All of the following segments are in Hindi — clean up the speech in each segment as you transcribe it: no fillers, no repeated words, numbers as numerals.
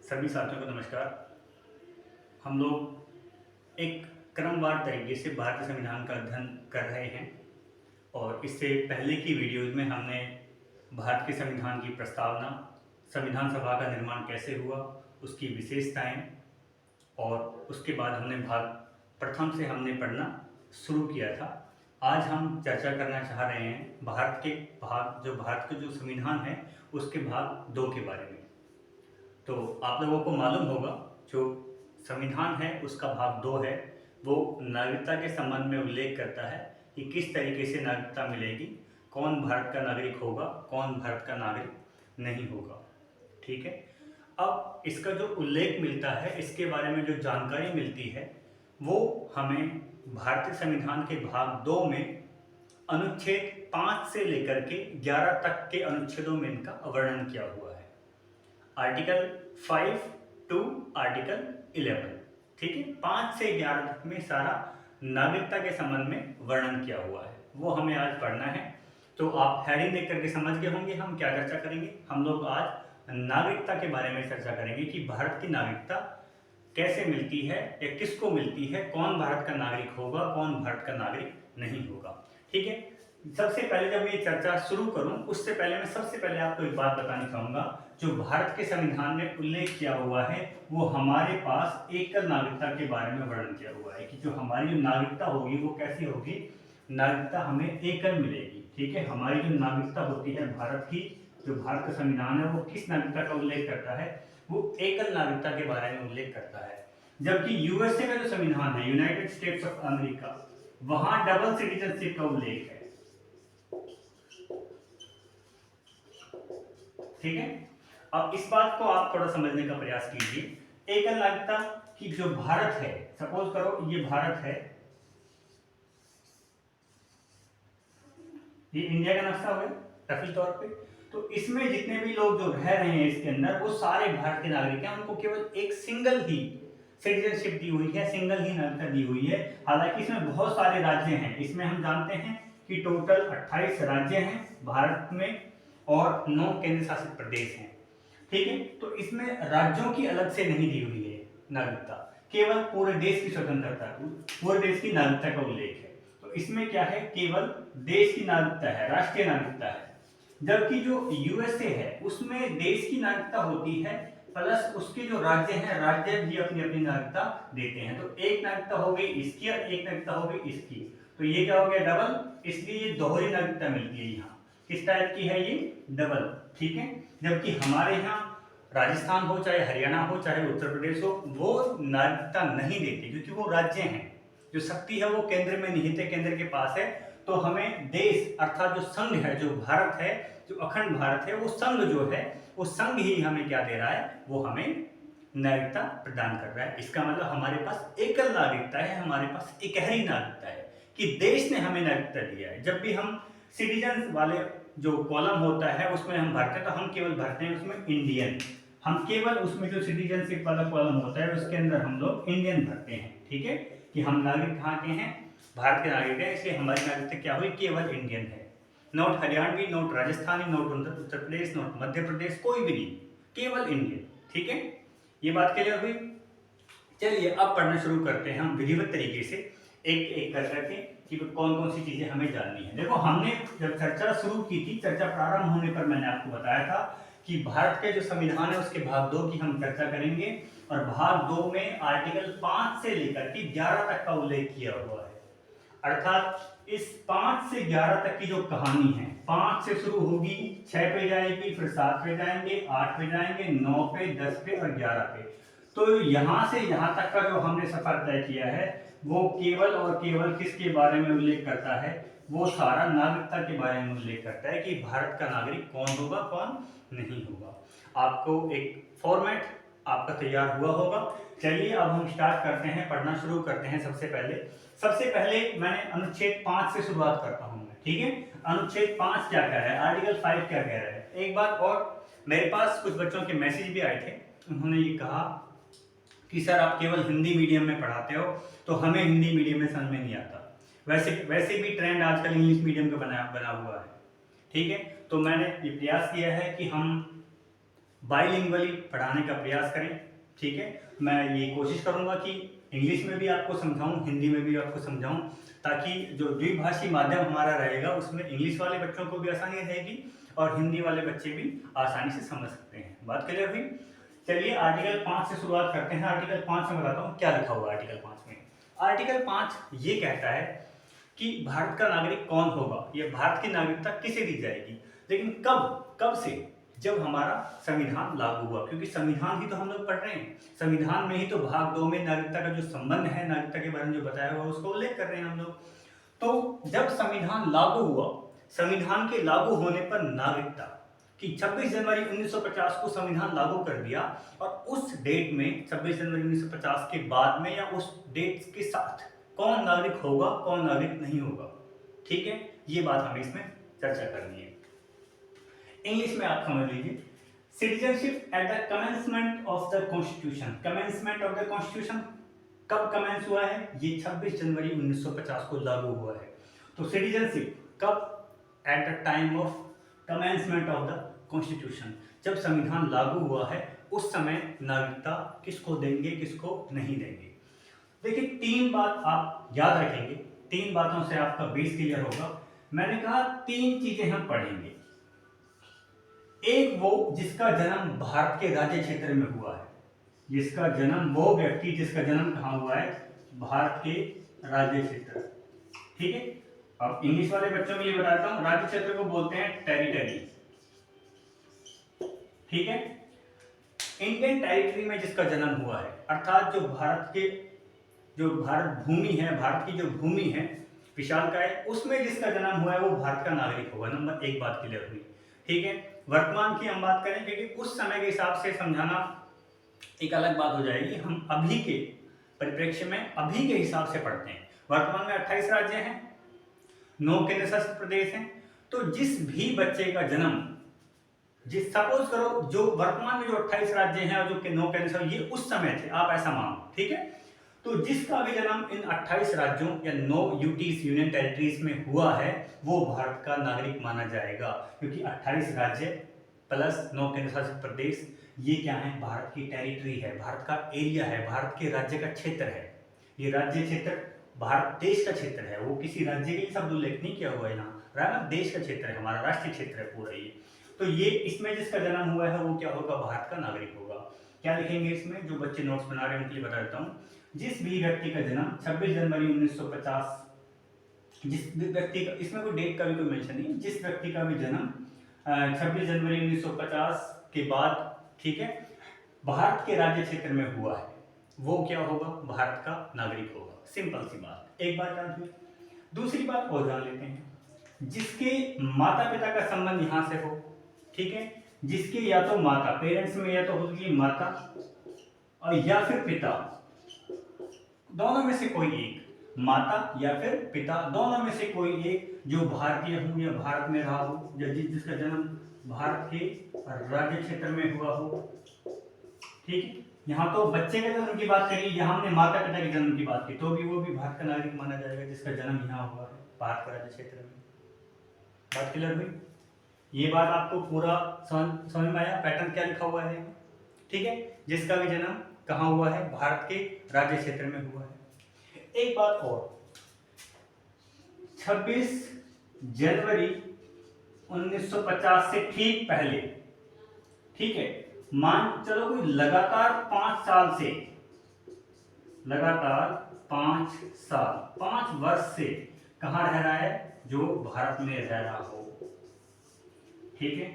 सभी साथियों को नमस्कार। हम लोग एक क्रमवार तरीके से भारतीय संविधान का अध्ययन कर रहे हैं और इससे पहले की वीडियोज़ में हमने भारत के संविधान की प्रस्तावना, संविधान सभा का निर्माण कैसे हुआ, उसकी विशेषताएं और उसके बाद हमने भाग प्रथम से हमने पढ़ना शुरू किया था। आज हम चर्चा करना चाह रहे हैं भारत का जो संविधान है उसके भाग 2 के बारे में। तो आप लोगों को मालूम होगा जो संविधान है उसका भाग 2 है, वो नागरिकता के संबंध में उल्लेख करता है कि किस तरीके से नागरिकता मिलेगी, कौन भारत का नागरिक होगा, कौन भारत का नागरिक नहीं होगा। ठीक है, अब इसका जो उल्लेख मिलता है, इसके बारे में जो जानकारी मिलती है वो हमें भारतीय संविधान के भाग 2 में अनुच्छेद 5 से लेकर के 11 तक के अनुच्छेदों में इनका वर्णन किया हुआ है। आर्टिकल 5 टू आर्टिकल 11, ठीक है, 5 से 11 तक में सारा नागरिकता के संबंध में वर्णन किया हुआ है, वो हमें आज पढ़ना है। तो आप हेडिंग देख करके समझ गए होंगे हम क्या चर्चा करेंगे। हम लोग आज नागरिकता के बारे में चर्चा करेंगे कि भारत की नागरिकता कैसे मिलती है या किसको मिलती है, कौन भारत का नागरिक होगा, कौन भारत का नागरिक नहीं होगा। ठीक है, सबसे पहले जब ये चर्चा शुरू करूं उससे पहले मैं सबसे पहले आपको एक बात बताना चाहूंगा। जो भारत के संविधान में उल्लेख किया हुआ है वो हमारे पास एकल नागरिकता के बारे में वर्णन किया हुआ है कि जो हमारी जो नागरिकता होगी वो कैसी होगी, नागरिकता हमें एकल मिलेगी। ठीक है, हमारी जो नागरिकता होती है भारत की, जो भारत का संविधान है वो किस नागरिकता का उल्लेख करता है, वो एकल नागरिकता के बारे में उल्लेख करता है। जबकि यूएसए का जो संविधान है, यूनाइटेड स्टेट्स ऑफ अमेरिका, वहां डबल सिटीजनशिप का उल्लेख है। ठीक है, अब इस बात को आप थोड़ा समझने का प्रयास कीजिए। एकल नागरिकता की जो भारत है, सपोज करो ये भारत है, ये इंडिया का नक्शा हो गया रफी तौर पे, तो इसमें जितने भी लोग जो रह रहे हैं इसके अंदर वो सारे भारत के नागरिक हैं। उनको केवल एक सिंगल ही सिटीजनशिप दी हुई है, सिंगल ही नागरिकता दी हुई है। हालांकि इसमें बहुत सारे राज्य हैं, इसमें हम जानते हैं कि टोटल 28 राज्य हैं भारत में और 9 केंद्र शासित प्रदेश हैं। ठीक है, तो इसमें राज्यों की अलग से नहीं दी हुई है नागरिकता, केवल पूरे देश की स्वतंत्रता, पूरे देश की नागरिकता का उल्लेख है। तो इसमें क्या है, केवल देश की नागरिकता है, राष्ट्रीय नागरिकता है। जबकि जो यूएसए है उसमें देश की नागरिकता होती है प्लस उसके जो राज्य हैं, राज्य भी अपनी अपनी नागरिकता देते हैं। तो एक नागरिकता हो गई इसकी और एक नागरिकता हो गई इसकी, तो ये क्या हो गया, डबल। इसलिए ये दोहरी नागरिकता मिलती है। यहाँ किस टाइप की है, ये डबल। ठीक है, जबकि हमारे यहाँ राजस्थान हो, चाहे हरियाणा हो, चाहे उत्तर प्रदेश हो, वो नागरिकता नहीं देते क्योंकि वो राज्य हैं। जो शक्ति है वो केंद्र में निहित है, केंद्र के पास है। तो हमें देश अर्थात जो संघ है, जो भारत है, जो अखंड भारत है, वो संघ जो है वो संघ ही हमें क्या दे रहा है, वो हमें नागरिकता प्रदान कर रहा है। इसका मतलब हमारे पास एकल नागरिकता है, हमारे पास इकहरी नागरिकता है कि देश ने हमें नागरिकता दिया है। जब भी हम सिटीजन वाले जो कॉलम होता है उसमें हम भरते हैं तो हम केवल भरते हैं उसमें इंडियन, हम केवल उसमें जो सिटीजनशिप वाला कॉलम होता है उसके अंदर हम लोग इंडियन भरते हैं। ठीक है, कि हम नागरिक कहाँ के हैं, भारत के नागरिक हैं, इसलिए हमारी नागरिकता क्या हुई, केवल इंडियन है। Not Haryanvi, not Rajasthani, not Uttar Pradesh, not Madhya Pradesh, कोई भी नहीं, केवल इंडियन। ठीक है, ये बात क्लियर हुई। चलिए अब पढ़ना शुरू करते हैं हम विधिवत तरीके से, एक एक कर करके कि कौन कौन सी चीजें हमें जाननी है। देखो, हमने जब चर्चा शुरू की थी, चर्चा प्रारंभ होने पर मैंने आपको बताया था कि भारत के जो संविधान है उसके भाग 2 की हम चर्चा करेंगे और भाग 2 में आर्टिकल 5 से लेकर के 11 तक का उल्लेख किया हुआ है। अर्थात इस 5 से 11 तक की जो कहानी है, 5 से शुरू होगी, 6 पे जाएगी, फिर 7 पे जाएंगे, 8 पे जाएंगे, 9 पे, 10 पे और 11 पे। तो यहां से यहां तक का जो हमने सफर तय किया है वो केवल और केवल किसके बारे में उल्लेख करता है, वो सारा नागरिकता के बारे में उल्लेख करता है कि भारत का नागरिक कौन होगा, कौन नहीं होगा। आपको एक फॉर्मेट आपका तैयार हुआ होगा। चलिए अब हम स्टार्ट करते हैं, पढ़ना शुरू करते हैं। सबसे पहले मैंने अनुच्छेद 5 से शुरुआत करता हूं मैं। ठीक है, अनुच्छेद 5 क्या कह रहा है, आर्टिकल 5 क्या कह रहा है। एक बात और, मेरे पास कुछ बच्चों के मैसेज भी आए थे, उन्होंने ये कहा कि सर आप केवल हिंदी मीडियम में पढ़ाते हो तो हमें हिंदी मीडियम में समझ में नहीं आता। वैसे भी ट्रेंड आजकल इंग्लिश मीडियम का बना हुआ है। ठीक है, तो मैंने ये प्रयास किया है कि हम बाइलिंगुअली पढ़ाने का प्रयास करें। ठीक है, मैं ये कोशिश करूंगा कि इंग्लिश में भी आपको समझाऊं, हिंदी में भी आपको समझाऊं, ताकि जो द्विभाषी माध्यम हमारा रहेगा उसमें इंग्लिश वाले बच्चों को भी आसानी रहेगी और हिंदी वाले बच्चे भी आसानी से समझ सकते हैं। बात क्लियर हुई? चलिए आर्टिकल 5 से शुरुआत करते हैं। आर्टिकल 5 में बताता हूँ क्या लिखा हुआ है आर्टिकल 5 में। आर्टिकल 5 ये कहता है कि भारत का नागरिक कौन होगा, ये भारत की नागरिकता किसे दी जाएगी, लेकिन कब से, जब हमारा संविधान लागू हुआ, क्योंकि संविधान ही तो हम लोग पढ़ रहे हैं। संविधान में ही तो भाग 2 में नागरिकता का जो संबंध है, नागरिकता के बारे में जो बताया हुआ उसको उल्लेख कर रहे हैं हम लोग। तो जब संविधान लागू हुआ, संविधान के लागू होने पर नागरिकता कि 26 जनवरी 1950 को संविधान लागू कर दिया, और उस डेट में 26 जनवरी 1950 के बाद में या उस डेट के साथ कौन नागरिक होगा, कौन नागरिक नहीं होगा। ठीक है, ये बात हमें इसमें चर्चा करनी है। इंग्लिश में आप समझ लीजिए, citizenship at the commencement of the constitution. Commencement of the constitution कब कमेंस हुआ है? ये 26 जनवरी 1950 को लागू हुआ है। तो सिटीजनशिप कब? At the time of commencement of the constitution, जब संविधान लागू हुआ है उस समय नागरिकता किसको देंगे, किसको नहीं देंगे। देखिए 3 बात आप याद रखेंगे, 3 बातों से आपका बेस क्लियर होगा। मैंने कहा 3 चीजें हम पढ़ेंगे। एक वो जिसका जन्म भारत के राज्य क्षेत्र में हुआ है, जिसका जन्म, वो व्यक्ति जिसका जन्म कहाँ हुआ है? भारत के राज्य क्षेत्र। ठीक है, अब इंग्लिश वाले बच्चों के लिए बताता हूं, राज्य क्षेत्र को बोलते हैं टेरिटरी। ठीक है, इंडियन टेरिटरी में जिसका जन्म हुआ है, अर्थात जो भारत के, जो भारत भूमि है, भारत की जो भूमि है विशालकाय, उसमें जिसका जन्म हुआ है वो भारत का नागरिक होगा। नंबर 1 बात क्लियर हुई। ठीक है, वर्तमान की हम बात करें, क्योंकि उस समय के हिसाब से समझाना एक अलग बात हो जाएगी। हम अभी के परिप्रेक्ष्य में अभी के हिसाब से पढ़ते हैं। वर्तमान में 28 राज्य हैं, 9 केंद्र शासित प्रदेश हैं। तो जिस भी बच्चे का जन्म, जिस सपोज करो जो वर्तमान में जो 28 राज्य हैं और जो 9 केंद्र शासित, ये उस समय थे, आप ऐसा मानो। ठीक है, तो जिसका भी जन्म इन 28 राज्यों या 9 यूटीज यूनियन टेरिटरीज में हुआ है वो भारत का नागरिक माना जाएगा, क्योंकि 28 राज्य प्लस 9 केंद्र शासित प्रदेश, ये क्या है? भारत की टेरिटरी है, भारत का एरिया है, भारत के राज्य का क्षेत्र है। ये राज्य क्षेत्र भारत देश का क्षेत्र है, वो किसी राज्य के लिए शब्द उल्लेख नहीं किया हुआ है यहाँ, देश का क्षेत्र है, हमारा राष्ट्रीय क्षेत्र है पूरा ये। तो ये इसमें जिसका जन्म हुआ है वो क्या होगा? भारत का नागरिक होगा। क्या लिखेंगे इसमें? जो बच्चे नोट्स बना रहे हैं उनके लिए बता देता हूँ। जिस भी व्यक्ति का जन्म 26 जनवरी 1950, जिस व्यक्ति का, इसमें कोई डेट का भी कोई मेंशन नहीं है, जिस व्यक्ति का भी जन्म 26 जनवरी 1950 के बाद, ठीक है, भारत के राज्य क्षेत्र में हुआ है, वो क्या होगा? भारत का नागरिक होगा। सिंपल सी बात, एक बात जान हुई। दूसरी बात और जान लेते हैं, जिसके माता पिता का संबंध यहां से हो, ठीक है, जिसके या तो माता, पेरेंट्स में या तो होगी माता और या फिर पिता, दोनों में से कोई एक, माता या फिर पिता, दोनों में से कोई एक जो भारतीय हो या भारत में रहा हो, या जिसका जन्म भारत के राज्य क्षेत्र में हुआ हो। ठीक है, यहाँ तो बच्चे के जन्म की बात करी, यहाँ हमने माता पिता के जन्म की बात की, तो भी वो भी भारत का नागरिक माना जाएगा जिसका जन्म यहाँ हुआ है भारत के राज्य क्षेत्र में। बात क्लियर हुई? ये बात आपको पूरा समझ में आया? पैटर्न क्या लिखा हुआ है? ठीक है, जिसका भी जन्म कहाँ हुआ है? भारत के राज्य क्षेत्र में हुआ है। एक बात और, 26 जनवरी 1950 से ठीक पहले, ठीक है, मान चलो कोई लगातार 5 साल से, लगातार 5 वर्ष से कहाँ रह रहा है? जो भारत में रह रहा हो। ठीक है,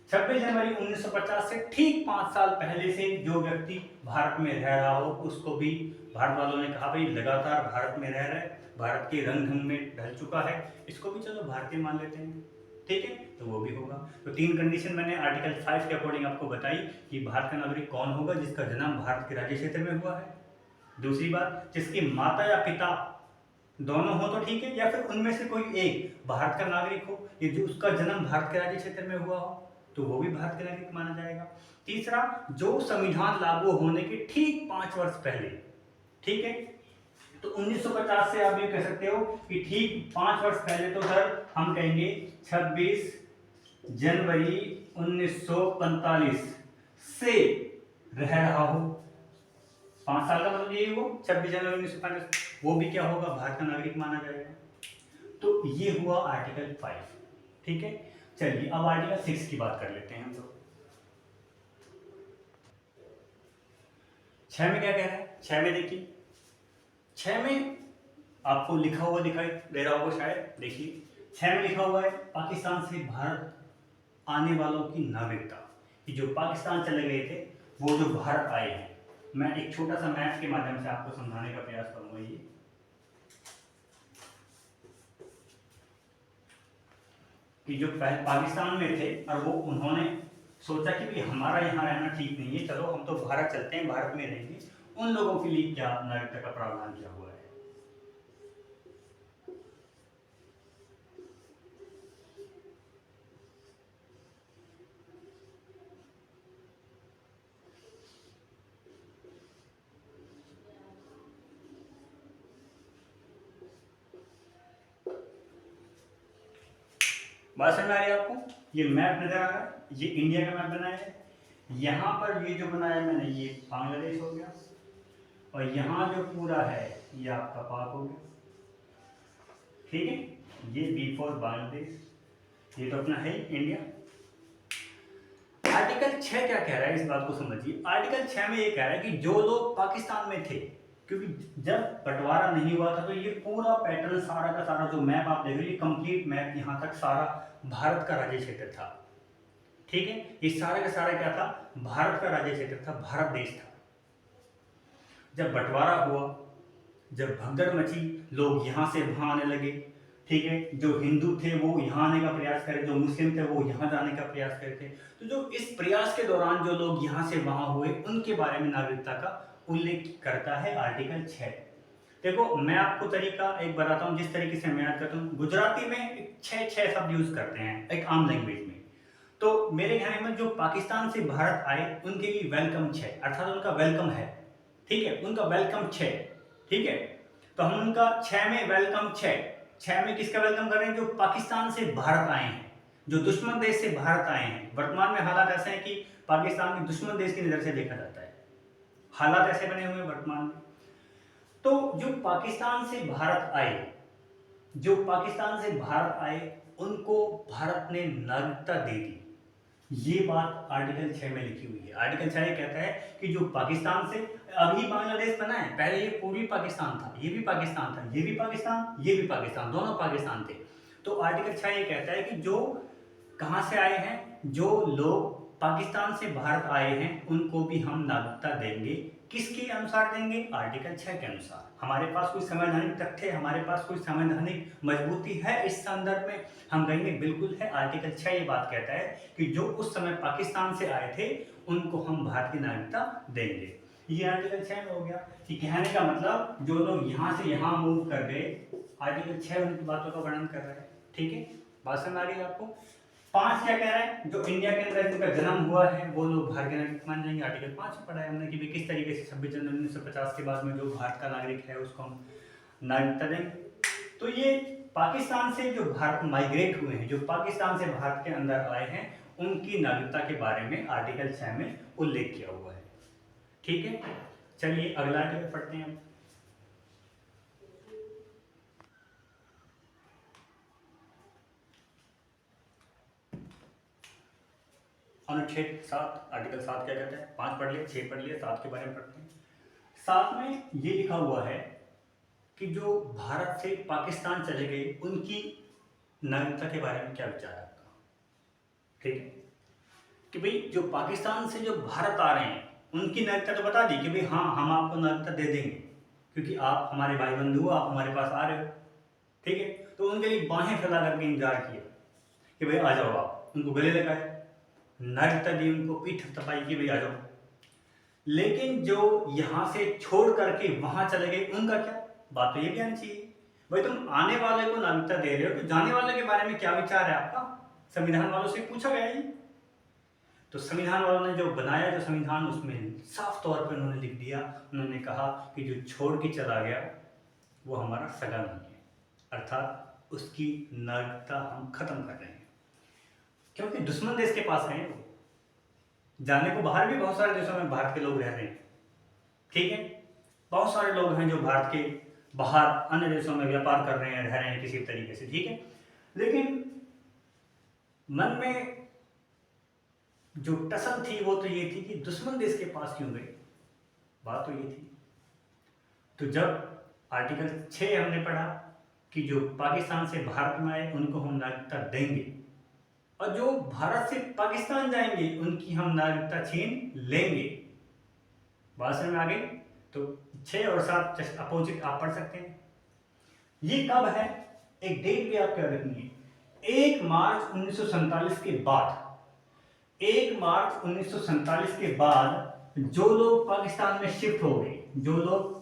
26 जनवरी 1950 से ठीक 5 साल पहले से जो व्यक्ति भारत में रह रहा हो, उसको भी भारत वालों ने कहा भाई लगातार भारत में रह रहा है, भारत के रंग ढंग में ढल चुका है, इसको भी चलो भारतीय मान लेते हैं। ठीक है, तो वो भी होगा। तो 3 कंडीशन मैंने आर्टिकल 5 के अकॉर्डिंग आपको बताई कि भारत का नागरिक कौन होगा? जिसका जन्म भारत के राज्य क्षेत्र में हुआ है। दूसरी बात, जिसकी माता या पिता दोनों हो तो ठीक है, या फिर उनमें से कोई एक भारत का नागरिक हो, ये जो उसका जन्म भारत के राज्य क्षेत्र में हुआ हो, तो वो भी भारत के नागरिक माना जाएगा। तीसरा, जो संविधान लागू होने के ठीक 5 वर्ष पहले, ठीक है, तो 1950 से आप ये कह सकते हो कि ठीक 5 वर्ष पहले, तो सर हम कहेंगे 26 जनवरी 1945 से रह रहा हो, 5 साल का मतलब यही हो, 26 जनवरी 1945, वो भी क्या होगा, भारत का नागरिक माना जाएगा। तो ये हुआ आर्टिकल 5। ठीक है, चलिए अब आर्टिकल 6 की बात कर लेते हैं हम लोग। 6 में क्या कह रहा है? 6 में देखिए, 6 में आपको लिखा हुआ दिखाई दे रहा होगा शायद, देखिए 6 में लिखा हुआ है पाकिस्तान से भारत आने वालों की नागरिकता, कि जो पाकिस्तान चले गए थे वो जो भारत आए हैं। मैं एक छोटा सा मैथ के माध्यम से आपको समझाने का प्रयास करूंगा। ये कि जो पाकिस्तान में थे और वो उन्होंने सोचा कि भी हमारा यहाँ रहना ठीक नहीं है, चलो हम तो भारत चलते हैं, भारत में रहेंगे, उन लोगों के लिए क्या नागरिकता का प्रावधान किया हुआ है। बात समझ आ रही है आपको? ये मैप नजर आ रहा है, ये इंडिया का मैप बनाया है, यहाँ पर ये जो बनाया मैंने ये बांग्लादेश हो गया, और यहाँ जो पूरा है ये आपका पाक हो गया। ठीक है, ये बी फॉर बांग्लादेश, ये तो अपना है इंडिया। आर्टिकल 6 क्या कह रहा है, इस बात को समझिए। आर्टिकल 6 में ये कह रहा है कि जो लोग पाकिस्तान में थे, क्योंकि जब बंटवारा नहीं हुआ था तो ये पूरा पैटर्न सारा का सारा जो मैप आप देख रहे कंप्लीट मैप यहाँ तक सारा भारत का राज्य क्षेत्र था। ठीक है, ये सारा का सारा क्या था, भारत का राज्य क्षेत्र था, भारत देश था। जब बंटवारा हुआ, जब भगदड़ मची, लोग यहाँ से वहां आने लगे। ठीक है, जो हिंदू थे वो यहाँ आने का प्रयास करे, जो मुस्लिम थे वो यहाँ जाने का प्रयास करे थे। तो जो इस प्रयास के दौरान जो लोग यहाँ से वहां हुए उनके बारे में नागरिकता का उल्लेख करता है आर्टिकल 6। देखो मैं आपको तरीका एक बताता हूँ, जिस तरीके से मैं याद करता हूँ। गुजराती में 6 शब्द यूज करते हैं एक आम लैंग्वेज में। तो मेरे ख्याल में जो पाकिस्तान से भारत आए उनके लिए वेलकम 6, अर्थात उनका वेलकम है। ठीक है, उनका वेलकम 6। ठीक है, तो हम उनका 6 में वेलकम 6 में किसका वेलकम कर रहे हैं, जो पाकिस्तान से भारत आए हैं, जो दुश्मन देश से भारत आए हैं। वर्तमान में हालात ऐसे हैं कि पाकिस्तान में दुश्मन देश की नजर से देखा जाता है, हालात ऐसे बने हुए हैं वर्तमान में। तो जो पाकिस्तान से भारत आए, जो पाकिस्तान से भारत आए उनको भारत ने नागरिकता दे दी। ये बात आर्टिकल 6 में लिखी हुई है। आर्टिकल 6 ये कहता है कि जो पाकिस्तान से, अभी बांग्लादेश बना है, पहले ये पूर्वी पाकिस्तान था, ये भी पाकिस्तान था, ये भी पाकिस्तान, ये भी पाकिस्तान, दोनों पाकिस्तान थे। तो आर्टिकल 6 ये कहता है कि जो कहां से आए हैं, जो लोग पाकिस्तान से भारत आए हैं उनको भी हम नागरिकता देंगे। किसके अनुसार देंगे, आर्टिकल 6 के अनुसार। हमारे पास कोई संवैधानिक तथ्य, हमारे पास कोई संवैधानिक मजबूती है इस संदर्भ में, हम कहेंगे बिल्कुल है। आर्टिकल 6 ये बात कहता है कि जो उस समय पाकिस्तान से आए थे उनको हम भारत की नागरिकता देंगे। ये आर्टिकल 6 में हो गया कि कहने का मतलब जो लोग यहाँ से यहाँ मूव कर गए, आर्टिकल 6 उनकी बातों का वर्णन कर रहा है। ठीक है, बात समझ आ गई आपको? 5 क्या कह रहा है, जो इंडिया के अंदर जिनका जन्म हुआ है वो लोग भारत के नागरिक मान जाएंगे। आर्टिकल 5 में पढ़ा है हमने कि किस तरीके से 26 जनवरी 1950 के बाद में जो भारत का नागरिक है उसको हम नागरिकता देंगे। तो ये पाकिस्तान से जो भारत माइग्रेट हुए हैं, जो पाकिस्तान से भारत के अंदर आए हैं, उनकी नागरिकता के बारे में आर्टिकल 6 में उल्लेख किया हुआ है। ठीक है, चलिए अगला आर्टिकल पढ़ते हैं। अनुच्छेद 7, आर्टिकल 7 क्या कहता है? 5 पढ़ लिया, 6 पढ़ लिया, 7 के बारे में पढ़ते हैं। 7 में ये लिखा हुआ है कि जो भारत से पाकिस्तान चले गए उनकी नागरिकता के बारे में क्या विचार है आपका? ठीक है, कि भाई जो पाकिस्तान से जो भारत आ रहे हैं उनकी नागरिकता तो बता दी कि भाई हाँ हम आपको नागरिकता दे देंगे क्योंकि आप हमारे भाई बंधु हो, आप हमारे पास आ रहे हो। ठीक है, तो उनके लिए बाहें फैला करके इंतजार किया कि भाई आ जाओ आप, उनको गले लगाए, नागरिकता दी, उनको पीठ थपथपाई की भाई आ जाओ। लेकिन जो यहाँ से छोड़ करके वहां चले गए उनका क्या? बात तो ये भी आनी चाहिए भाई, तुम आने वाले को नागरिकता दे रहे हो तो जाने वाले के बारे में क्या विचार है आपका? संविधान वालों से पूछा गया ही। तो संविधान वालों ने जो बनाया जो संविधान, उसमें साफ तौर पर उन्होंने लिख दिया, उन्होंने कहा कि जो छोड़ के चला गया वो हमारा सगा नहीं है, अर्थात उसकी नागरिकता हम खत्म कर रहे हैं। क्योंकि दुश्मन देश के पास गए वो, जाने को बाहर भी बहुत सारे देशों में भारत के लोग रह रहे हैं, ठीक है, बहुत सारे लोग हैं जो भारत के बाहर अन्य देशों में व्यापार कर रहे हैं, रह रहे हैं किसी तरीके से, ठीक है। लेकिन मन में जो टसल थी वो तो ये थी कि दुश्मन देश के पास क्यों गए, बात तो ये थी। तो जब आर्टिकल 6 हमने पढ़ा कि जो पाकिस्तान से भारत में आए उनको हम नागरिकता देंगे, और जो भारत से पाकिस्तान जाएंगे उनकी हम नागरिकता छीन लेंगे, बात समझ में आ गई। तो 6 और 7 जस्ट अपोजिट आप पढ़ सकते हैं। ये कब है, एक डेट भी आप क्या रखनी है, 1 मार्च 1947 के बाद, 1 मार्च 1947 के बाद जो लोग पाकिस्तान में शिफ्ट हो गए, जो लोग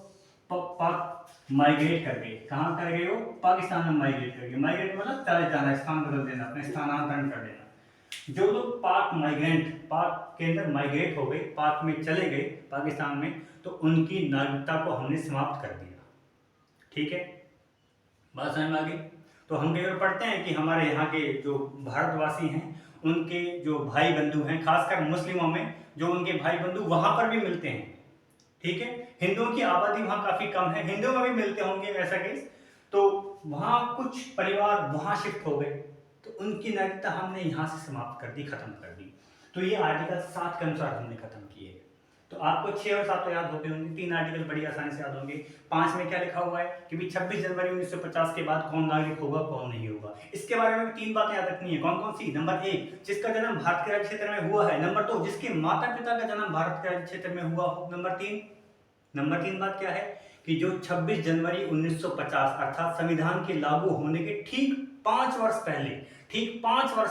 माइग्रेट कर गए, कहाँ कर गए हो, पाकिस्तान में माइग्रेट कर गए। माइग्रेट मतलब चले जाना, स्थान बदल देना, अपने स्थानांतरण कर देना। जो लोग पाक माइग्रेंट, पाक के अंदर माइग्रेट हो गए, पाक में चले गए पाकिस्तान में, तो उनकी नागरिकता को हमने समाप्त कर दिया, ठीक है, बात समझ में आ गई। तो हम कई बार पढ़ते हैं कि हमारे यहाँ के जो भारतवासी हैं उनके जो भाई बंधु हैं, खासकर मुस्लिमों में जो उनके भाई बंधु वहां पर भी मिलते हैं, ठीक है। हिंदुओं की आबादी वहां काफी कम है, हिंदुओं में भी मिलते होंगे ऐसा केस, तो वहां कुछ परिवार वहां शिफ्ट हो गए, तो उनकी नागरिकता हमने यहाँ से समाप्त कर दी, खत्म कर दी। तो ये आर्टिकल 7 के अनुसार हमने खत्म किए। तो आपको 6 और 7 तो याद होते होंगे, 3 आर्टिकल बड़ी आसानी से याद होंगे। 5 में क्या लिखा हुआ है कि 26 जनवरी 1950 के बाद कौन नागरिक होगा, कौन नहीं होगा। इसके बारे में 3 बातें याद रखनी है। कौन कौन सी? नंबर 1, जिसका जन्म भारत के राज्य क्षेत्र में हुआ है। नंबर 2, जिसके माता पिता का जन्म भारत के राज्य क्षेत्र में हुआ हो। नंबर 3 बात क्या है कि जो 26 जनवरी 1950 अर्थात संविधान के लागू होने के ठीक 5 वर्ष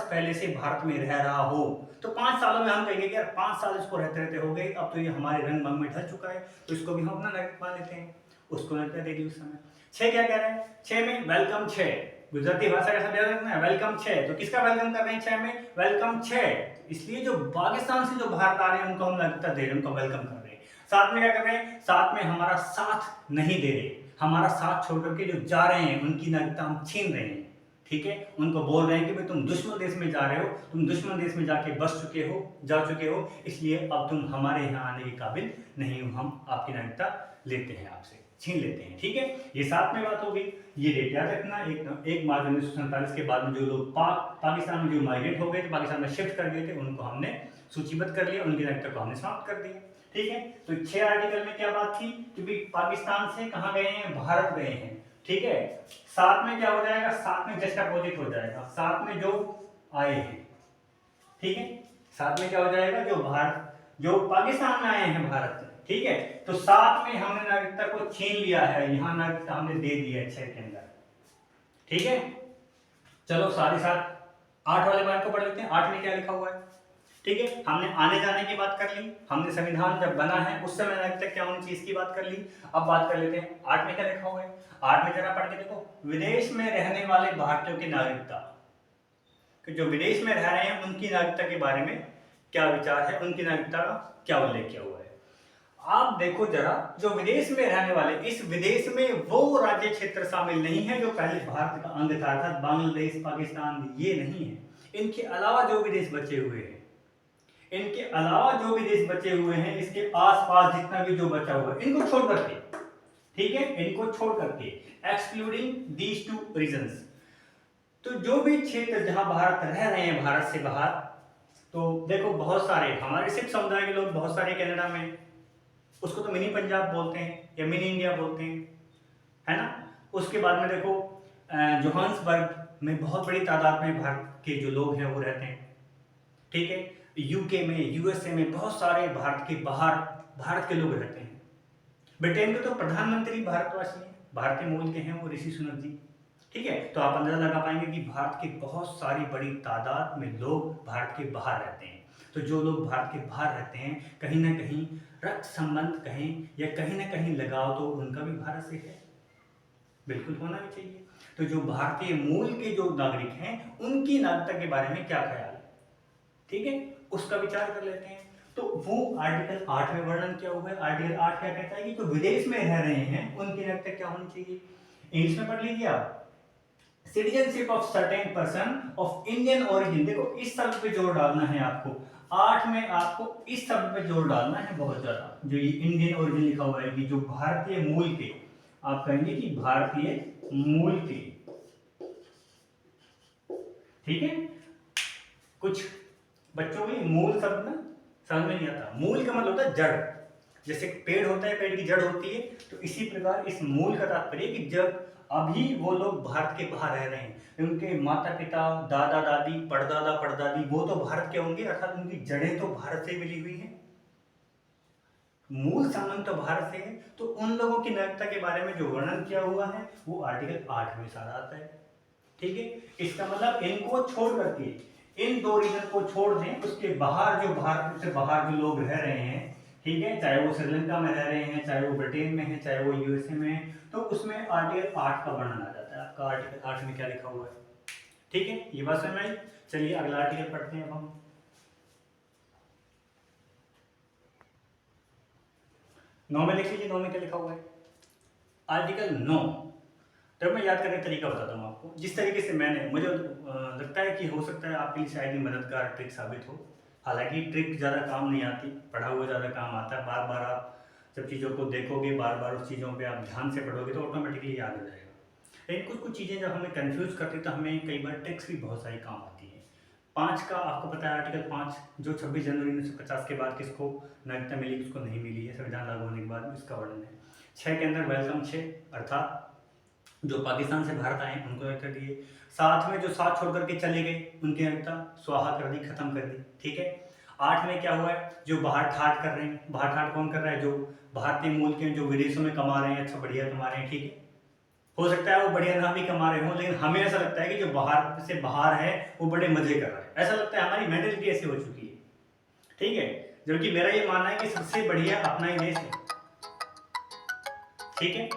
पहले से भारत में रह रहा हो। तो 5 सालों में हम कहेंगे कि यार 5 साल इसको रहते रहते हो गए, अब तो ये हमारे रंग मंग में ढल चुका है, तो इसको भी हम अपना नागरिक मान लेते हैं, उसको नागरिकता दे दी उस समय। 6 क्या कह रहे हैं? 6 में वेलकम 6, गुजराती भाषा का शब्द याद रखना है, वेलकम 6। तो किसका वेलकम कर रहे हैं 6 में? वेलकम 6, इसलिए जो पाकिस्तान से जो भारत आ रहे हैं उनको हम नागरिकता दे रहे हैं, उनको वेलकम कर रहे हैं। साथ में क्या कर रहे हैं? साथ में हमारा साथ नहीं दे रहे, हमारा साथ छोड़ करके जो जा रहे हैं उनकी नागरिकता हम छीन रहे हैं, ठीक है। उनको बोल रहे हैं कि भाई तुम दुश्मन देश में जा रहे हो, तुम दुश्मन देश में जाके जा चुके हो, इसलिए अब तुम हमारे यहाँ आने के काबिल नहीं हो, हम आपकी नागरिकता लेते हैं, आपसे छीन लेते हैं, ठीक है। ये साथ में बात हो गई। ये डेट याद रखना, 1 मार्च 1947 के बाद में जो लोग पाकिस्तान में जो माइग्रेट हो गए थे, पाकिस्तान में शिफ्ट कर गए थे, उनको हमने सूचीबद्ध कर लिया, उनकी नागरिकता को हमने समाप्त कर दिया, ठीक है। तो 6 आर्टिकल में क्या बात थी कि भाई पाकिस्तान से कहाँ गए हैं? भारत गए हैं, ठीक है। साथ में क्या हो जाएगा? साथ में जस्ट अपोजिट हो जाएगा, साथ में जो आए हैं, ठीक है। साथ में क्या हो जाएगा? जो पाकिस्तान में आए हैं भारत, ठीक है। तो साथ में हमने नागरिकता को छीन लिया है, यहां नागरिकता हमने दे दी है 6 के अंदर, ठीक है। चलो साथ ही साथ 8 वाले पॉइंट को पढ़ लेते हैं। 8 में क्या लिखा हुआ है, ठीक है। हमने आने जाने की बात कर ली, हमने संविधान जब बना है उस समय नागरिकता क्या होनी चाहिए इसकी बात कर ली। अब बात कर लेते हैं 8 में क्या लिखा हुआ है। 8 में जरा पढ़ के देखो, विदेश में रहने वाले भारतीयों की नागरिकता, कि जो विदेश में रह रहे हैं उनकी नागरिकता के बारे में क्या विचार है, उनकी नागरिकता का क्या उल्लेख किया हुआ है। आप देखो जरा, जो विदेश में रहने वाले, इस विदेश में वो राज्य क्षेत्र शामिल नहीं है जो पहले भारत का अंग था, अर्थात बांग्लादेश, पाकिस्तान, ये नहीं है। इनके अलावा जो भी देश बचे हुए हैं, इनके अलावा जो भी देश बचे हुए हैं, इसके आसपास जितना भी जो बचा हुआ है, इनको छोड़ करके, ठीक है, इनको छोड़ करके, एक्सक्लूडिंग दीज 2 रीजंस। तो जो भी क्षेत्र जहां भारत रह रहे हैं, भारत से बाहर, तो देखो बहुत सारे हमारे सिख समुदाय के लोग बहुत सारे कनाडा में, उसको तो मिनी पंजाब बोलते हैं या मिनी इंडिया बोलते हैं, है ना। उसके बाद में देखो जोहान्सबर्ग में बहुत बड़ी तादाद में भारत के जो लोग हैं वो रहते हैं, ठीक है। यूके में, यूएसए में बहुत सारे भारत के बाहर भारत के लोग रहते हैं। ब्रिटेन के तो प्रधानमंत्री भारतवासी हैं, भारतीय मूल के हैं वो, ऋषि सुनक जी, ठीक है। तो आप अंदाजा लगा पाएंगे कि भारत के बहुत सारी बड़ी तादाद में लोग भारत के बाहर रहते हैं। तो जो लोग भारत के बाहर रहते हैं, कहीं ना कहीं रक्त संबंध कहें या कहीं ना कहीं लगाव तो उनका भी भारत से है, बिल्कुल होना भी चाहिए। तो जो भारतीय मूल के जो नागरिक हैं उनकी नागरिकता के बारे में क्या ख्याल है, ठीक है, उसका विचार कर लेते हैं। तो वो आर्टिकल 8 में वर्णन किया हुआ है। आर्टिकल 8 क्या कहता है कि जो विदेश में रह रहे हैं उनकी नागरिकता क्या होनी चाहिए। इंग्लिश में पढ़ लीजिए आप, citizenship of certain person of Indian origin. देखो इस शब्द पे जोर डालना है आपको, 8 में आपको इस शब्द पे जोर डालना है बहुत ज्यादा, जो ये इंडियन ओरिजिन लिखा हुआ है कि जो भारतीय मूल के, आप कहेंगे कि भारतीय मूल के, ठीक है। कुछ बच्चों को मूल शब्द ना समझ में नहीं आता। मूल का मतलब होता है जड़, जैसे पेड़ होता है, पेड़ की जड़ होती है, तो इसी प्रकार इस मूल का तात्पर्य कि जब अभी वो लोग भारत के बाहर रह रहे हैं, उनके माता पिता, दादा दादी, परदादा परदादी वो तो भारत के होंगे, अर्थात उनकी जड़ें तो भारत से मिली हुई हैं, मूल संबंध तो भारत से है। तो उन लोगों की नागरिकता के बारे में जो वर्णन किया हुआ है वो आर्टिकल 8 में सारा आता है, ठीक है। इसका मतलब इनको छोड़ करके, इन दो रीजन को छोड़ दें, उसके बाहर जो भारत से बाहर जो लोग रह रहे हैं, ठीक है, चाहे वो श्रीलंका में रह रहे हैं, चाहे वो ब्रिटेन में है, चाहे वो यूएसए में है, तो उसमें आर्टिकल 8 का वर्णन आ जाता है। आपका आर्टिकल 8 में क्या लिखा हुआ है, ठीक है, ये बात समझ में आई। चलिए अगला आर्टिकल पढ़ते हैं अब हम। 9 में लिख लीजिए, 9 में क्या लिखा हुआ है, आर्टिकल 9। तो मैं याद करने का तरीका बताता हूँ आपको, जिस तरीके से मैंने, मुझे लगता है कि हो सकता है आपके लिए शायद ही मददगार ट्रिक साबित हो। हालांकि ट्रिक ज़्यादा काम नहीं आती, पढ़ा हुआ ज़्यादा काम आता है। बार बार आप जब चीज़ों को देखोगे, बार बार उस चीज़ों पे आप ध्यान से पढ़ोगे तो ऑटोमेटिकली याद हो जाएगा। लेकिन कुछ कुछ चीज़ें जब हमें कन्फ्यूज़ करती है तो हमें कई बार ट्रिक्स भी बहुत सारी काम आती है। 5 का आपको पता है, आर्टिकल 5 जो 26 जनवरी 1950 के बाद किसको नागरिकता मिली, किसको नहीं मिली है, संविधान लागू होने के बाद इसका वर्णन है। 6 के अंदर वेलकम 6 अर्थात जो पाकिस्तान से भारत आए उनको नागरिकता दिए। 7 में जो साथ छोड़ करके चले गए उनकी नागरिकता स्वाहा कर दी, खत्म कर दी, ठीक है। 8 में क्या हुआ है, जो बाहर ठाट कर रहे हैं, बाहर ठाट कौन कर रहा है, जो भारतीय मूल के जो विदेशों में कमा रहे हैं, अच्छा बढ़िया कमा रहे हैं, ठीक है। हो सकता है वो बढ़िया ना भी कमा रहे हो, लेकिन हमें ऐसा लगता है कि जो बाहर से बाहर है वो बड़े मजे कर रहा है, ऐसा लगता है, हमारी मेंटेलिटी ऐसी हो चुकी है, ठीक है। जबकि मेरा ये मानना है कि सबसे बढ़िया अपना ही देश है, ठीक है।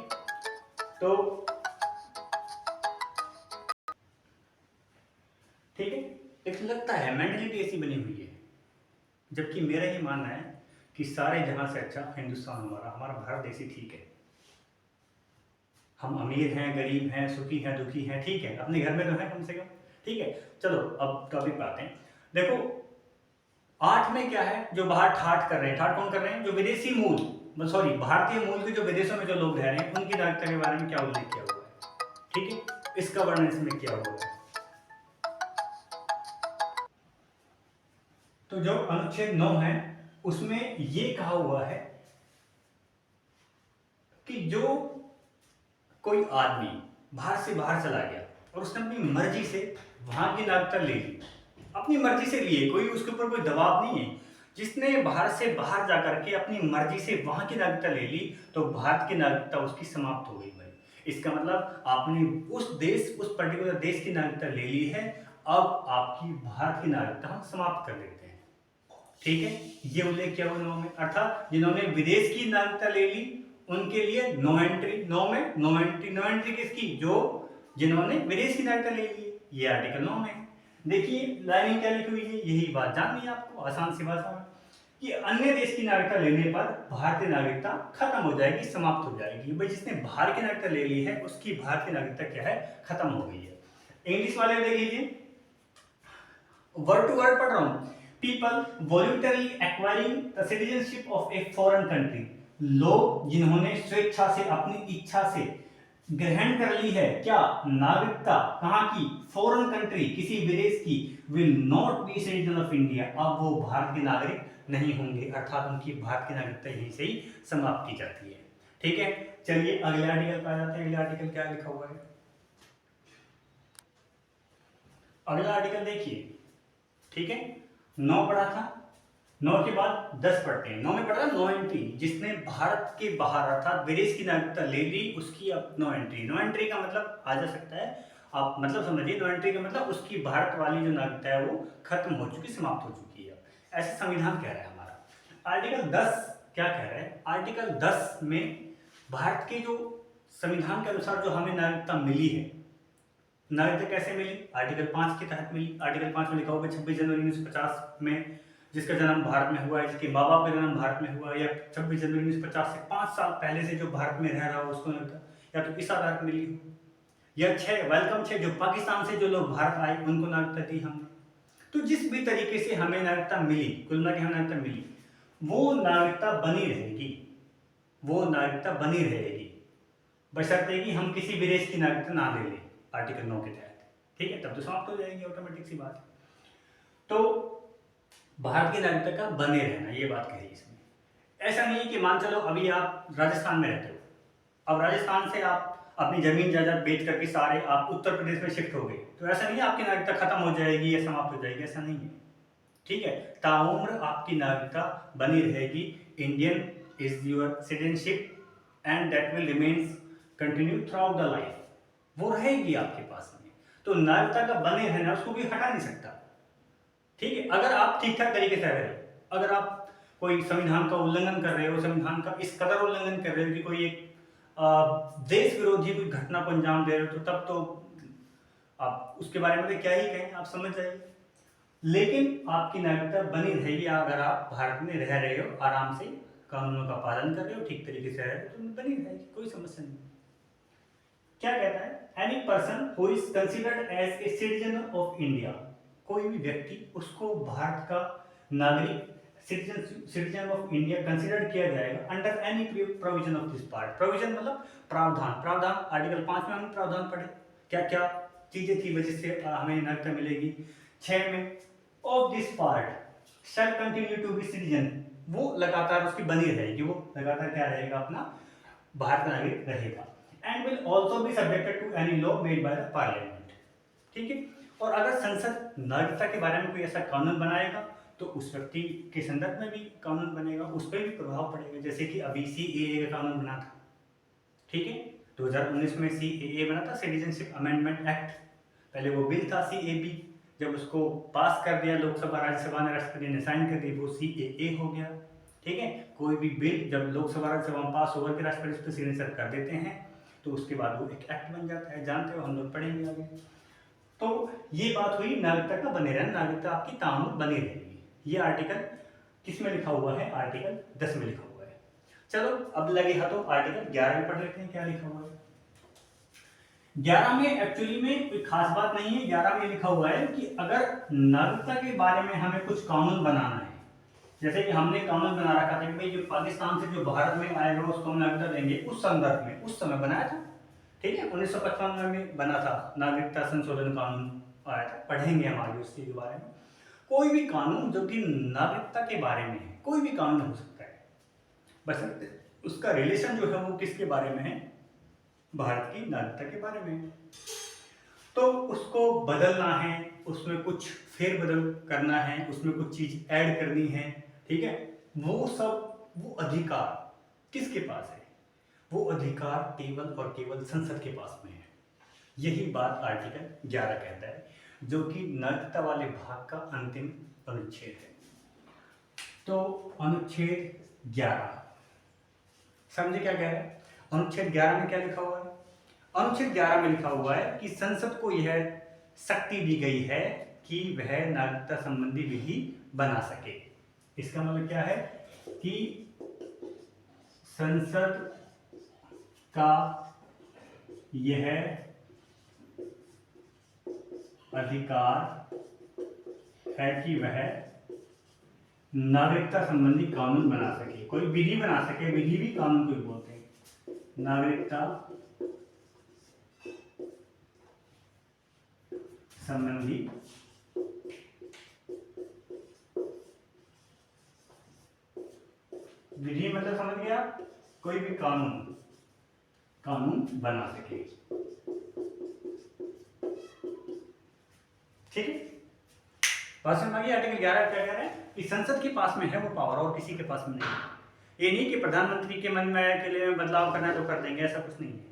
तो ठीक है, एक लगता है मेंटेलिटी ऐसी बनी हुई है, जबकि मेरा ये मानना है कि सारे जहां से अच्छा हिंदुस्तान हमारा, हमारा भारत देश ही ठीक है। हम अमीर हैं, गरीब हैं, सुखी हैं, दुखी हैं, ठीक है, अपने घर में तो है कम से कम, ठीक है। चलो अब टॉपिक पे आते हैं। देखो 8 में क्या है, जो बाहर ठाट कर रहे हैं, ठाट कौन कर रहे हैं, जो विदेशी मूल, सॉरी भारतीय मूल के जो विदेशों में जो लोग रह रहे हैं उनकी नागरिकता के बारे में क्या उल्लेख किया हुआ है, ठीक है, इसका वर्णन इसमें किया हुआ है। तो जो अनुच्छेद 9 है उसमें ये कहा हुआ है कि जो कोई आदमी भारत से बाहर चला गया और उसने अपनी मर्जी से वहां की नागरिकता ले ली, अपनी मर्जी से लिए, कोई उसके ऊपर कोई दबाव नहीं है, जिसने भारत से बाहर जाकर के अपनी मर्जी से वहां की नागरिकता ले ली तो भारत की नागरिकता उसकी समाप्त हो गई भाई। इसका मतलब आपने उस देश, उस पर्टिकुलर देश की नागरिकता ले ली है, अब आपकी भारत की नागरिकता हम समाप्त कर देते हैं, ठीक है। ये उल्लेख किया हुआ 9 में, अर्थात जिन्होंने विदेश की नागरिकता ले ली उनके लिए नो एंट्री, 9 में नो एंट्री, नो एंट्री किसकी, जो जिन्होंने विदेश की नागरिकता ले ली, ये आर्टिकल 9 में। देखिए लाइनिंग क्या लिखी हुई है, यही बात जाननी है आपको आसान सी भाषा में, कि अन्य देश की नागरिकता लेने पर भारतीय नागरिकता खत्म हो जाएगी, समाप्त हो जाएगी। भाई जिसने बाहर की नागरिकता ले ली है उसकी भारतीय नागरिकता क्या है, खत्म हो गई है। इंग्लिश वाले देख लीजिए, वर्ड टू वर्ड पढ़ रहा हूं, people voluntarily acquiring the citizenship of a foreign country, लोग जिन्होंने स्वेच्छा से, अपनी इच्छा से ग्रहण कर ली है क्या, नागरिकता, कहां की, फॉरेन कंट्री, किसी विदेश की, will not be citizen of India, अब वो भारत के नागरिक नहीं होंगे, अर्थात उनकी भारत की नागरिकता यहीं से ही समाप्त की जाती है, ठीक है। चलिए अगले आर्टिकल पर आ जाते हैं। अगला आर्टिकल क्या लिखा हुआ है, अगला आर्टिकल देखिए, ठीक है। 9 पढ़ा था, 9 के बाद 10 पढ़ते हैं। 9 में पढ़ा नो एंट्री, जिसने भारत के बाहर अर्थात विदेश की नागरिकता ले ली उसकी अब नो एंट्री। नो एंट्री का मतलब आ जा सकता है, आप मतलब समझिए, नो एंट्री का मतलब उसकी भारत वाली जो नागरिकता है वो खत्म हो चुकी, समाप्त हो चुकी है, ऐसे संविधान कह रहा है हमारा। आर्टिकल 10 क्या कह रहा है, आर्टिकल 10 में भारत के जो संविधान के अनुसार जो हमें नागरिकता मिली है, नागरिकता कैसे मिली, आर्टिकल 5 के तहत मिली। आर्टिकल 5 में लिखा हुआ 26 जनवरी 1950 में जिसका जन्म भारत में हुआ है, जिसके माँ बाप का जन्म भारत में हुआ, या 26 जनवरी 1950 से 5 साल पहले से जो भारत में रह रहा हो उसको नागरिकता या तो इस आधार पर मिली हो, या 6 वेलकम 6 जो पाकिस्तान से जो लोग भारत आए उनको नागरिकता दी हमने। तो जिस भी तरीके से हमें नागरिकता मिली, कुल मिला के हमें नागरिकता मिली, वो नागरिकता बनी रहेगी, वो नागरिकता बनी रहेगी, बशर्ते कि हम किसी भी देश की नागरिकता ना ले लें आर्टिकल 9 के तहत। ठीक है, तब तो समाप्त हो जाएगी, ऑटोमेटिक सी बात है। तो भारत की नागरिकता का बने रहना, ये बात कही इसमें। ऐसा नहीं है कि मान चलो अभी आप राजस्थान में रहते हो, अब राजस्थान से आप अपनी जमीन जायदाद बेच करके सारे आप उत्तर प्रदेश में शिफ्ट हो गए, तो ऐसा नहीं है आपकी नागरिकता खत्म हो जाएगी या समाप्त हो जाएगी, ऐसा नहीं है। ठीक है, ताउम्र आपकी नागरिकता बनी रहेगी। Indian is your citizenship and that will remains continue through out the life, वो रहेगी आपके पास में। तो नागरिकता का बने रहना उसको भी हटा नहीं सकता। ठीक है, अगर आप ठीक ठाक तरीके से रह रहे हो, अगर आप कोई संविधान का उल्लंघन कर रहे हो, संविधान का इस कदर उल्लंघन कर रहे हो कि कोई एक देश विरोधी कोई घटना को अंजाम दे रहे हो, तो तब तो आप उसके बारे में तो क्या ही कहें, आप समझ जाइए। लेकिन आपकी नागरिकता बनी रहेगी अगर आप भारत में रह रहे हो, आराम से कानूनों का पालन कर रहे हो, ठीक तरीके से रह रहे हो, तो बनी रहेगी, कोई समस्या नहीं। क्या कहता है, any person who is considered as a citizen of India, कोई भी व्यक्ति उसको भारत का नागरिक सिटीजन ऑफ इंडिया कंसिडर किया जाएगा under any provision of this part. Provision मतलब प्रावधान, प्रावधान आर्टिकल 5 में हमने प्रावधान पढ़े, क्या क्या चीजें थी वजह से हमें नागरिकता मिलेगी। 6 में of this part shall continue to be citizen, वो लगातार उसकी बनी रहेगी, वो लगातार क्या रहेगा, अपना भारत का नागरिक रहेगा। And will also be subjected to any law made by the parliament. ठीक है, और अगर संसद नागरिकता के बारे में कोई ऐसा कानून बनाएगा तो उस व्यक्ति के संदर्भ में भी कानून बनेगा, उस पर भी प्रभाव पड़ेगा। जैसे कि अभी सीएए का कानून बना था, ठीक है, 2019 में सीएए बना था, सिटीजनशिप अमेंडमेंट एक्ट। पहले वो बिल था सीएबी, जब उसको पास कर दिया लोकसभा राज्यसभा ने, राष्ट्रपति ने साइन कर दी, वो सीएए हो गया। ठीक है, कोई भी बिल जब लोकसभा राज्यसभा में पास होकर के राष्ट्रपति उस पर सिग्नेचर कर देते हैं तो उसके बाद वो एक एक्ट बन जाता है, जानते हो, हम लोग पढ़ेंगे आगे। तो ये बात हुई नागरिकता का बने रहना, नागरिकता आपकी ताउम्र बनी रहेगी। ये आर्टिकल किस में लिखा हुआ है, आर्टिकल 10 में लिखा हुआ है। चलो अब लगे हाथों आर्टिकल 11 में पढ़ लेते हैं क्या लिखा हुआ है। 11 में एक्चुअली में कोई खास बात नहीं है। 11 में लिखा हुआ है कि अगर नागरिकता के बारे में हमें कुछ कानून बनाना है, जैसे कि हमने कानून बना रखा था कि भाई जो पाकिस्तान से जो भारत में आएगा उसको हम नागरिकता देंगे, उस संदर्भ में उस समय बनाया था। ठीक है, 1955 में बना था नागरिकता संशोधन कानून आया था, पढ़ेंगे हम आगे उसके बारे में। कोई भी कानून जो कि नागरिकता के बारे में है, कोई भी कानून हो सकता है, बस उसका रिलेशन जो है वो किसके बारे में है, भारत की नागरिकता के बारे में। तो उसको बदलना है, उसमें कुछ फेरबदल करना है, उसमें कुछ चीज ऐड करनी है, ठीक है, वो सब वो अधिकार किसके पास है, वो अधिकार केवल और केवल संसद के पास में है। यही बात आर्टिकल 11 कहता है, जो कि नागरिकता वाले भाग का अंतिम अनुच्छेद है। तो अनुच्छेद 11 समझे क्या कह रहा है। अनुच्छेद 11 में क्या लिखा हुआ है, अनुच्छेद 11 में लिखा हुआ है कि संसद को यह शक्ति दी गई है कि वह नागरिकता संबंधी विधि बना सके। इसका मतलब क्या है कि संसद का यह अधिकार है कि वह नागरिकता संबंधी कानून बना सके, कोई विधि बना सके, विधि भी कानून को ही बोलते हैं, नागरिकता संबंधी विधि मतलब समझ गया, कोई भी कानून बना सके। ठीक है, बात समझ आ गई। आर्टिकल 11 क्या कह रहा है कि संसद के पास में है वो पावर और किसी के पास में नहीं है। ये नहीं कि प्रधानमंत्री के मन में के लिए बदलाव करना है तो कर देंगे, ऐसा कुछ नहीं है।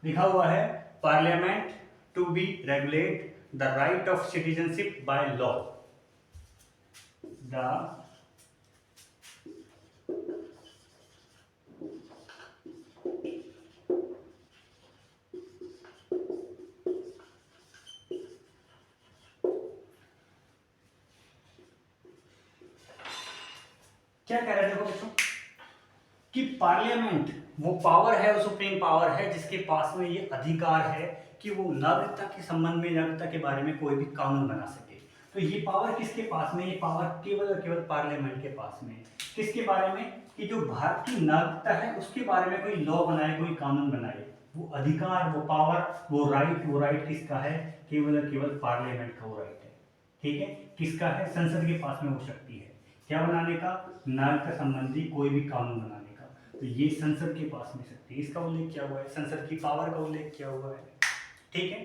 लिखा हुआ है parliament to be regulate the right of citizenship by law, the क्या कह रहे हैं देखो बच्चों कि पार्लियामेंट वो पावर है, वो सुप्रीम पावर है जिसके पास में ये अधिकार है कि वो नागरिकता के संबंध में, नागरिकता के बारे में कोई भी कानून बना सके। तो ये पावर किसके पास में? ये पावर केवल और केवल पार्लियामेंट के पास में। किसके बारे में? कि जो भारत की नागरिकता है उसके बारे में कोई लॉ बनाए, कोई कानून बनाए, वो अधिकार, वो पावर, वो राइट किसका है? केवल और केवल पार्लियामेंट का वो राइट है। ठीक है, किसका है? संसद के पास में वो शक्ति है। क्या बनाने का? नागरिकता संबंधी कोई भी कानून बनाने का। तो ये संसद के पास में शक्ति, इसका उल्लेख किया हुआ है, संसद की पावर का उल्लेख किया हुआ है। ठीक है,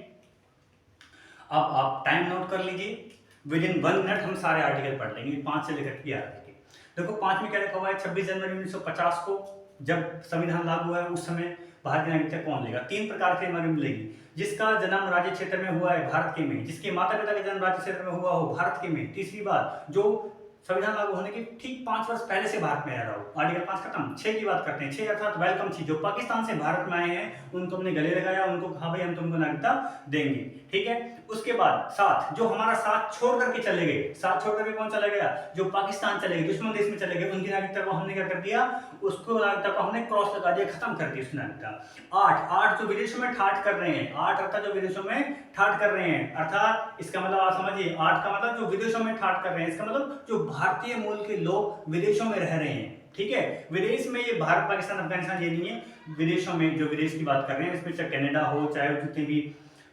अब आप टाइम नोट कर लीजिए, विद इन 1 मिनट हम सारे आर्टिकल पढ़ लेंगे 5 से लेकर 11 तक के। देखो 5 में क्या लिखा हुआ है? 26 जनवरी 1950 को जब संविधान लागू हुआ है उस समय भारत की नागरिकता कौन लेगा? 3 प्रकार की हमें मिलेगी। जिसका जन्म राज्य क्षेत्र में हुआ है भारत के में, जिसके माता पिता का जन्म राज्य क्षेत्र में हुआ हो भारत के में। तीसरी बात, जो संविधान लागू होने के ठीक 5 वर्ष पहले से भारत में रह रहा हो। आर्टिकल 5 खत्म। 6 की बात करते हैं। 6 अर्थात वेलकम थी, जो पाकिस्तान से भारत में आए हैं उनको हमने गले लगाया, उनको कहा भाई हम तुमको नागरिकता देंगे। ठीक है, उसके बाद 7, जो हमारा साथ छोड़ करके चले गए। साथ छोड़ करके कौन चला गया? जो पाकिस्तान चले गए, दुश्मन देश में चले गए, उनकी नागरिकता को हमने क्या कर दिया? उसको नागरिकता को हमने क्रॉस लगा दिया, खत्म कर दी उसकी नागरिकता। 8 जो विदेशों में ठाठ कर रहे हैं, 8 अर्थात जो विदेशों में ठाठ कर रहे हैं, अर्थात इसका मतलब आप समझिए 8 का मतलब जो विदेशों में ठाठ कर रहे हैं, इसका मतलब जो भारतीय मूल के लोग विदेशों में रह रहे हैं। ठीक है, विदेश में ये भारत, पाकिस्तान, अफगानिस्तान ये नहीं है, विदेशों में जो विदेश की बात कर रहे हैं इसमें चाहे कनाडा हो, चाहे जितने भी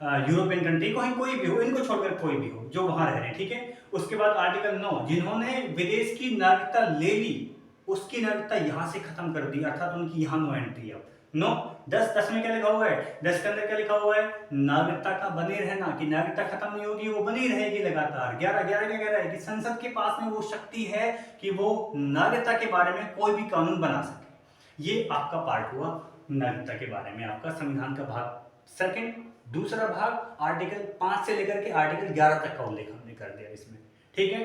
यूरोपियन कंट्री को, कोई भी हो, इनको छोड़कर कोई भी हो जो वहां रह रहे हैं। ठीक है, उसके बाद आर्टिकल 9, जिन्होंने विदेश की नागरिकता ले ली उसकी नागरिकता यहां से खत्म कर दी, अर्थात उनकी यहां नो एंट्री। अब 9 10 में क्या लिखा हुआ है? 10 के अंदर क्या लिखा हुआ है? नागरिकता का बने रहना, कि नागरिकता खत्म नहीं होगी, वो बनी रहेगी लगातार। 11 क्या कह रहा है? कि संसद के पास में वो शक्ति है कि वो नागरिकता के बारे में कोई भी कानून बना सके। ये आपका पार्ट हुआ नागरिकता के बारे में, आपका संविधान का भाग सेकंड। दूसरा भाग आर्टिकल 5 से लेकर के आर्टिकल 11 तक का उल्लेख हमने कर दिया इसमें। ठीक है,